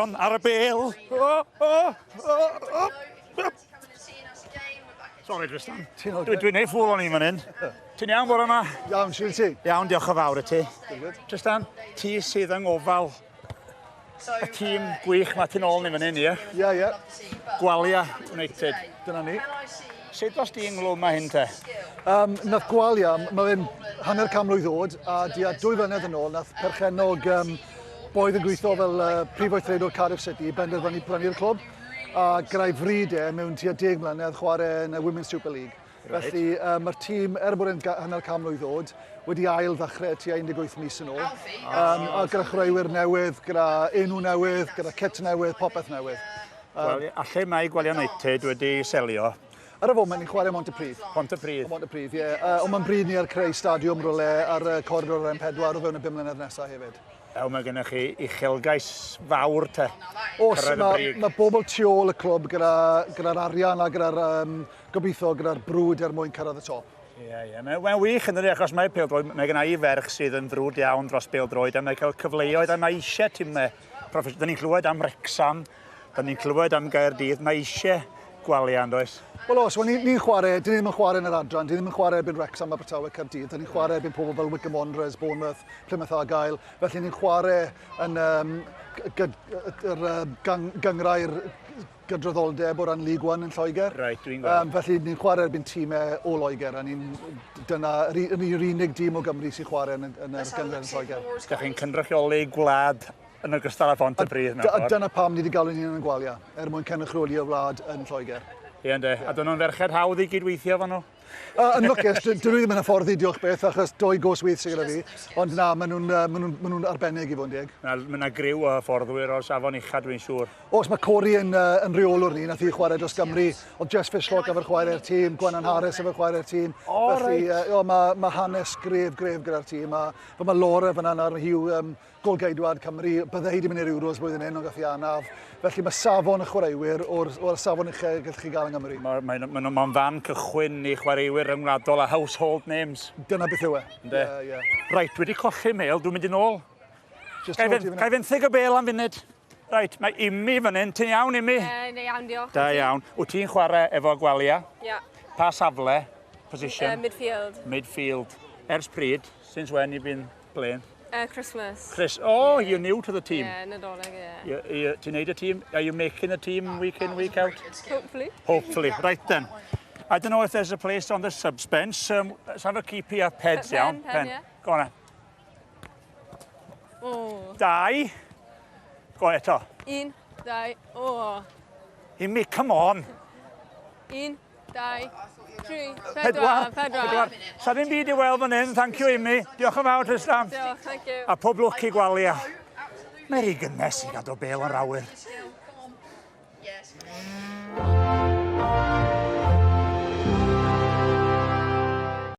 Aeron ar y bêl. Sorry, Tristan. Dwi'n neud ffwl o'n i fan hyn. Ti'n iawn bore yma? Iawn, siŵr ti? Iawn, diolch yn fawr i ti. Tristan, ti sydd yn ofal y tîm gwych mae ti'n ôl ni fan hyn, ie? Ie. Gwalia United. Dyna ni. Sut os di ynglwm mae hyn te? Nath Gwalia, mae fe'n hanner can mlwydd oed, a di a 2 flynedd yn ôl, nath perchennog boedd yn gweithio fel prif weithredwr Cardiff City, benderfynu prynu'r clwb, a greu fryd mewn tua 10 mlynedd chwarae yn y Women's Super League. Felly mae'r tîm, bod e'n hanner can mlwydd oed, wedi ail ddechrau tua 18 mis yn ôl. A gyda chreuwyr newydd, gyda enw newydd, gyda kit newydd, popeth newydd. Wel, alle mae Gwalia United wedi selio. Ar y foment, ni'n chwarae Montepridd. Montepridd, ie. Ond mae'n bryd ni ar creu stadiwm rwle ar y corridor M4 o fewn y 5 mlynedd nesaf hefyd. Mae gennych chi uchelgais fawr te. Oes, mae bobl tu ôl y clwb gyda'r arian a gyda'r gobeithio gyda'r brwd mwyn cyrraedd y top. Ie. Mae'n wych yn dydi, achos mae pêl-droed, mae gen i ferch sydd yn frwd iawn dros pêl-droed, a mae'n cael cyfleoedd, a mae eisiau tîmau. Da ni'n clywed am Wrexham, da ni'n clywed am Gaerdydd, mae eisiau Gwalia yn does? Wel os, ni'n chwarae, dyn ni ddim yn chwarae yn yr adran, dyn ni ddim yn chwarae erbyn Wrexham a Abertawe Caerdydd, dyn ni'n chwarae erbyn pobl fel Wycombe Wanderers, Bournemouth, Plymouth Argyle, felly ni'n chwarae yn gyngrau'r gydraddoldeb o ran League One yn Lloegr. Right, dwi'n gweld. Felly ni'n chwarae erbyn tîmau o Loegr, a dyna'r unig dîm o Gymru sy'n chwarae yn yr gyngrau yn Lloegr. Da chi'n cynrychioli gwlad yn ogystal â Pontypridd. Dyna pam ni wedi galw ni'n Gwalia, mwyn cynrychioli y wlad yn Lloegr. Ie, ynddo. A dyn nhw'n ferched hawdd i gydweithio fan nhw? Yn lwcus, dyn nhw ddim yn hyfforddi diolch beth, achos 2 goswydd sydd gyda fi. Ond na, maen nhw'n arbennig i fod yn deg. Mae yna griw o fforddwyr o'r safon uchaf, dwi'n siŵr. Os mae Cori yn reolwr ni, nath i chwarae dros Gymru, oedd Jess Fishlock efo'r chwarae'r tîm, Gwennan Harris efo'r chwarae'r tîm. Felly, mae hanes gref gyda'r tîm. Mae Laura fyna ar hiw golgeidwad Cymru, bydde hi wedi mynd i'r Euros blwyddyn hyn, ond gath i anaf. Felly mae safon y chwaraewyr o'r safon uchel gallwch chi gael yng Nghymru. Mae'n fan cychwyn i chwaraewyr yngwladol a household names. Dyna beth yw e. Reit, wedi colli meil, dwi'n mynd i'n ôl. Gai fenthyg y bêl am funud? Reit, mae Imi fan hyn. Ti'n iawn, Imi? Ne, iawn, diolch. Da iawn. Wyt ti'n chwarae efo Gwalia? Ia. Pa safle? Position? Midfield. Midfield. Ers pryd? Since when you've been playing? Christmas. Oh, you're new to the team. Yeah, Nadolig, yeah. Do you need a team? Are you making a team week in, week out? Hopefully. Hopefully. Right then. I don't know if there's a place on the subs bench. Let's have a keep here. Peds, iawn. Pen, yeah. Go on then. Oh. 2. Go on eto. 1, 2, oh. Imi, come on. 1, 2, 3, 4. 4. Sa ddim byd i weld fan hyn. Thank you, Imi. Diolch yn fawr, Tristan. Diolch, thank you. A pob lwc i Gwalia. Mae'n rhy gynnes i gadw bêl yn rawyr. Yes.